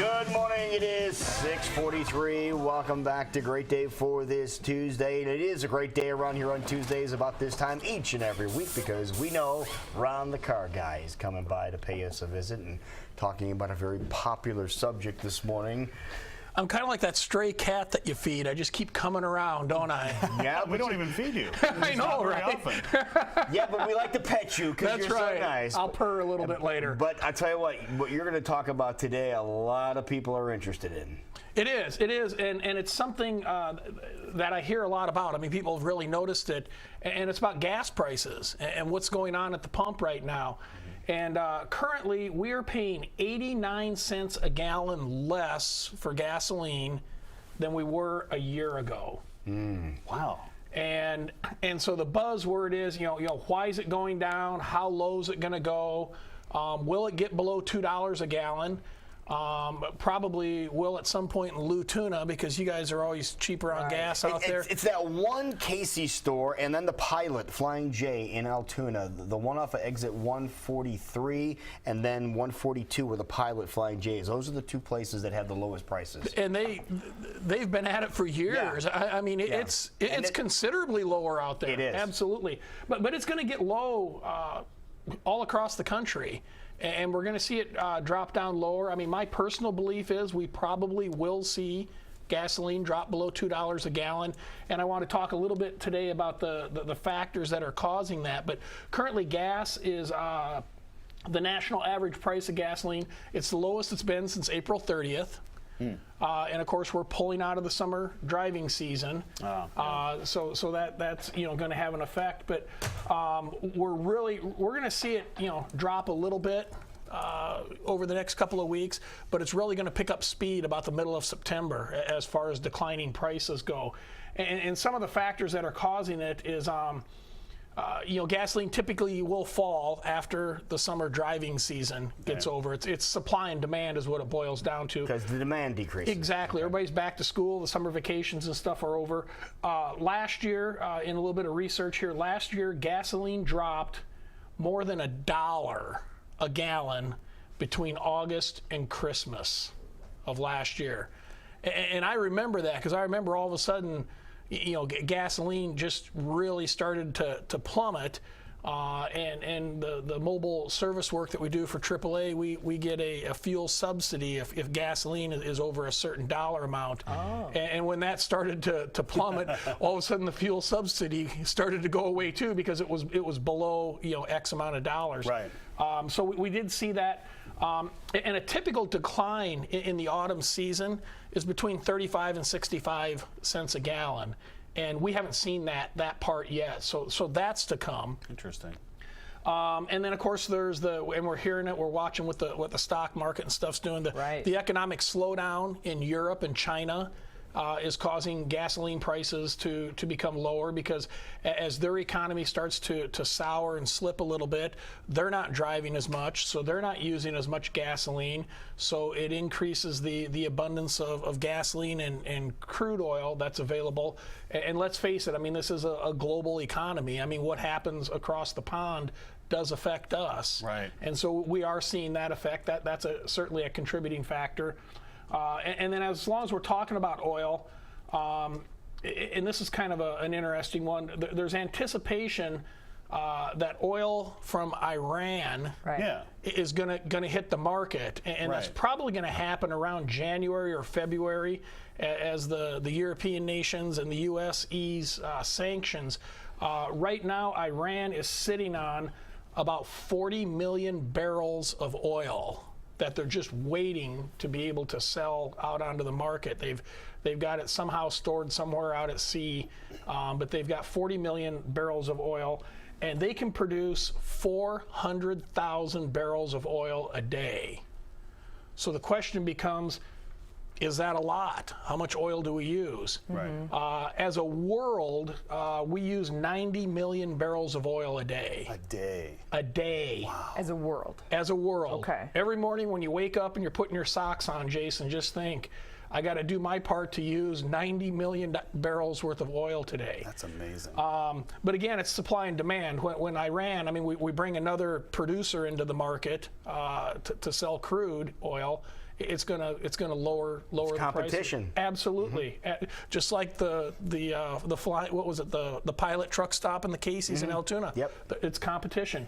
Good morning. It is 6:43. Welcome back to Great Day for this Tuesday. And it is a great day around here on Tuesdays about this time each and every week because we know Ron the Car Guy is coming by to pay us a visit and talking about a very popular subject this morning. I'm kind of like that stray cat that you feed. I just keep coming around, don't I? Yeah, we don't even feed you. I know, right? Often. Yeah, but we like to pet you because you're right. so nice. I'll purr a little bit later. But I tell you what you're going to talk about today, a lot of people are interested in. It is, and it's something that I hear a lot about. I mean, people have really noticed it, and it's about gas prices and what's going on at the pump right now. And currently, we're paying 89 cents a gallon less for gasoline than we were a year ago. Wow. And so the buzzword is, you know, why is it going down? How low is it going to go? Will it get below $2 a gallon? Probably will at some point in Lou Tuna because you guys are always cheaper on gas out there. It's that one Casey store and then the Pilot Flying J in Altoona, the one off of exit 143 and then 142 where the Pilot Flying J is. Those are the two places that have the lowest prices. And they've been at it for years. Yeah. I mean, it's considerably lower out there. It is. Absolutely. But it's going to get low all across the country. And we're going to see it drop down lower. I mean, my personal belief is we probably will see gasoline drop below $2 a gallon. And I want to talk a little bit today about the factors that are causing that. But currently, gas is the national average price of gasoline. It's the lowest it's been since April 30th. And of course, we're pulling out of the summer driving season, so that's going to have an effect. But we're going to see it drop a little bit over the next couple of weeks, but it's really going to pick up speed about the middle of September as far as declining prices go. And some of the factors that are causing it is. Gasoline typically will fall after the summer driving season gets over. It's supply and demand is what it boils down to. Because the demand decreases. Exactly. Okay. Everybody's back to school. The summer vacations and stuff are over. Last year, in a little bit of research here, last year gasoline dropped more than $1 a gallon between August and Christmas of last year. And I remember that because I remember all of a sudden, gasoline just really started to plummet, and the mobile service work that we do for AAA, we get a fuel subsidy if gasoline is over a certain dollar amount. Oh. And when that started to plummet, all of a sudden the fuel subsidy started to go away too because it was below X amount of dollars. Right. So we did see that. And a typical decline in the autumn season is between 35 and 65 cents a gallon, and we haven't seen that part yet. So that's to come. Interesting. And then of course there's and we're hearing it. We're watching what the stock market and stuff's doing. The economic slowdown in Europe and China is causing gasoline prices to become lower because as their economy starts to sour and slip a little bit, they're not driving as much, so they're not using as much gasoline, so it increases the abundance of gasoline and crude oil that's available. And let's face it, I mean, this is a global economy. I mean, what happens across the pond does affect us. Right. And so we are seeing that effect. That's certainly a contributing factor. And then as long as we're talking about oil, and this is kind of an interesting one, there's anticipation that oil from Iran is going to hit the market. And that's probably going to happen around January or February as the European nations and the U.S. ease sanctions. Right now, Iran is sitting on about 40 million barrels of oil that they're just waiting to be able to sell out onto the market. They've got it somehow stored somewhere out at sea, but they've got 40 million barrels of oil, and they can produce 400,000 barrels of oil a day. So the question becomes, is that a lot? How much oil do we use? Right. As a world, we use 90 million barrels of oil a day. A day. A day. Wow. As a world. As a world. Okay. Every morning when you wake up and you're putting your socks on, Jason, just think, I got to do my part to use 90 million barrels worth of oil today. That's amazing. But again, it's supply and demand. When Iran, I mean, we bring another producer into the market to sell crude oil, it's gonna lower the competition. price. Absolutely, just like the what was it, the Pilot truck stop in the Casey's in Altoona. Yep, it's competition.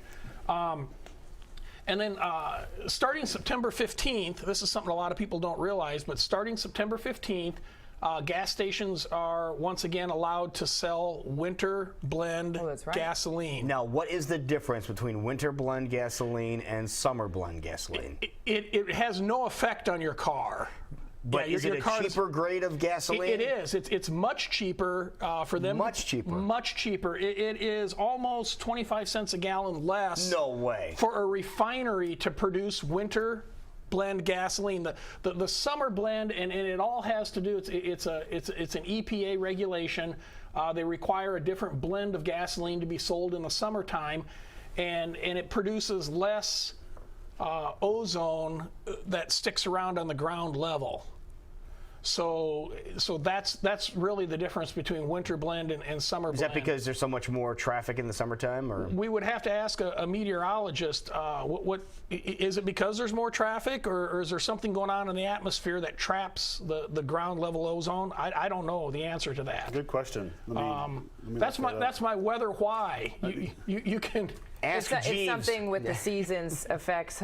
And then starting September 15th, this is something a lot of people don't realize, but starting September 15th, gas stations are once again allowed to sell winter blend gasoline. Now, what is the difference between winter blend gasoline and summer blend gasoline? It has no effect on your car. But is it a cheaper grade of gasoline? It is. It's much cheaper for them. Much cheaper. Much cheaper. It is almost 25 cents a gallon less. No way. For a refinery to produce winter blend gasoline. The summer blend, and it all has to do. It's an EPA regulation. They require a different blend of gasoline to be sold in the summertime, and it produces less ozone that sticks around on the ground level. So that's really the difference between winter blend and summer blend. Is that because there's so much more traffic in the summertime, or? We would have to ask a meteorologist. What is it, because there's more traffic, or is there something going on in the atmosphere that traps the ground level ozone? I don't know the answer to that. Good question. That's my weather why. You can. Ask it's Jeeves. something with the seasons affects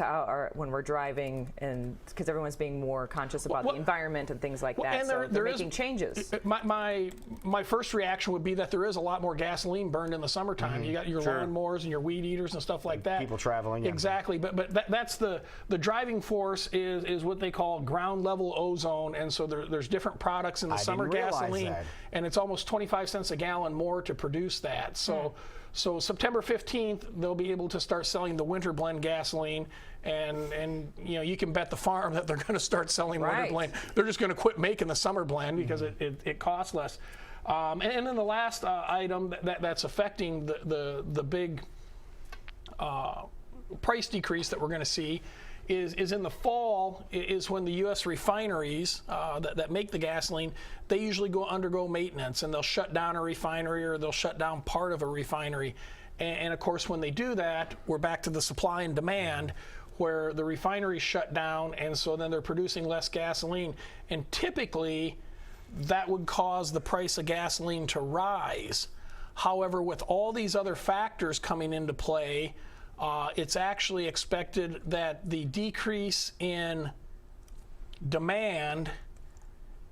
when we're driving, and because everyone's being more conscious about the environment and things like that. And so they're making changes. My first reaction would be that there is a lot more gasoline burned in the summertime. You got your lawnmowers and your weed eaters and stuff like that. People traveling. Yeah. Exactly, but that's the driving force is what they call ground level ozone, and so there's different products in the summer gasoline, and it's almost 25 cents a gallon more to produce that. So September 15th, they'll be able to start selling the winter blend gasoline, and you can bet the farm that they're going to start selling winter blend. They're just going to quit making the summer blend because it costs less. And then the last item that's affecting the big price decrease that we're going to see is in the fall, is when the U.S. refineries that make the gasoline, they usually undergo maintenance, and they'll shut down a refinery, or they'll shut down part of a refinery. And of course, when they do that, we're back to the supply and demand, where the refineries shut down, and so then they're producing less gasoline. And typically, that would cause the price of gasoline to rise. However, with all these other factors coming into play, it's actually expected that the decrease in demand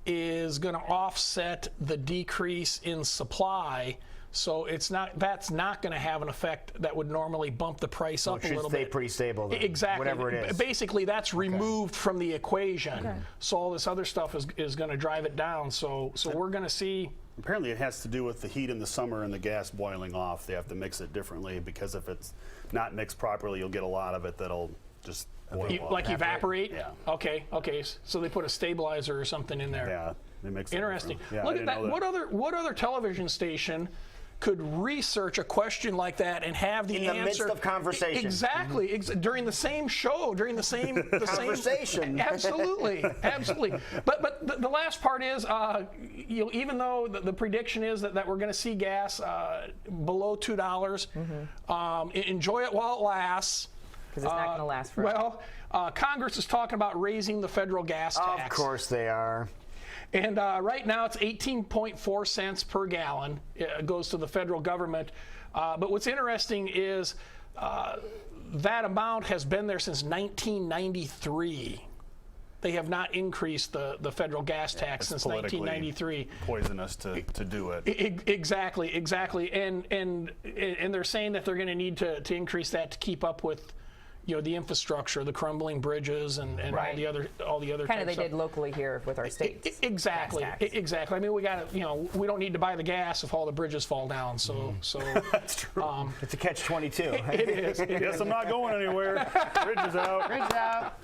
is going to offset the decrease in supply. So that's not going to have an effect that would normally bump the price up a little bit. It should stay pretty stable then, exactly. Whatever it is. Basically, that's removed from the equation. So all this other stuff is going to drive it down. So we're going to see. Apparently, it has to do with the heat in the summer and the gas boiling off. They have to mix it differently, because if it's not mixed properly, you'll get a lot of it that'll just boil off. Like evaporate? Yeah. Okay. So they put a stabilizer or something in there. Yeah, they mix it. Interesting. Yeah, Look at that. What other television station could research a question like that and have the answer in the midst of conversation? Exactly. During the same show, during the same conversation. Absolutely. But the last part is, even though the prediction is that we're going to see gas below $2, enjoy it while it lasts. Because it's not going to last forever. Well, Congress is talking about raising the federal gas tax. Of course they are. And right now it's 18.4 cents per gallon. It goes to the federal government. But what's interesting is that amount has been there since 1993. They have not increased the federal gas tax since 1993. Poisonous to do it. Exactly. And they're saying that they're going to need to increase that to keep up with the infrastructure, the crumbling bridges, and all the other kind of they did locally here with our states. Exactly. I mean, we got to, we don't need to buy the gas if all the bridges fall down. So that's true. It's a catch-22. It is. Yes, I'm not going anywhere. Bridge is out. Bridge out.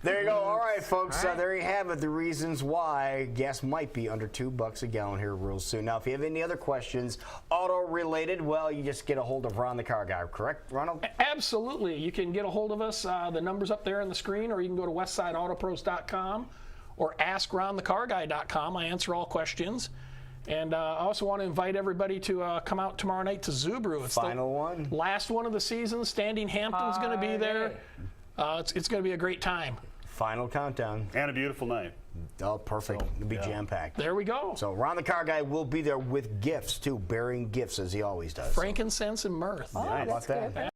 There you go. All right, folks. There you have it. The reasons why gas might be under $2 a gallon here real soon. Now, if you have any other questions, auto-related, well, you just get a hold of Ron the Car Guy. Correct, Ronald? Absolutely. You can get a hold of us. The number's up there on the screen, or you can go to westsideautopros.com or askronthecarguy.com. I answer all questions. And I also want to invite everybody to come out tomorrow night to Zubru. It's Final one. Last one of the season. Standing Hampton's going to be there. It's going to be a great time. Final countdown. And a beautiful night. Oh, perfect. It'll be jam-packed. There we go. So Ron the Car Guy will be there with gifts, too, bearing gifts as he always does. Frankincense and mirth. Oh, How about that's that? good.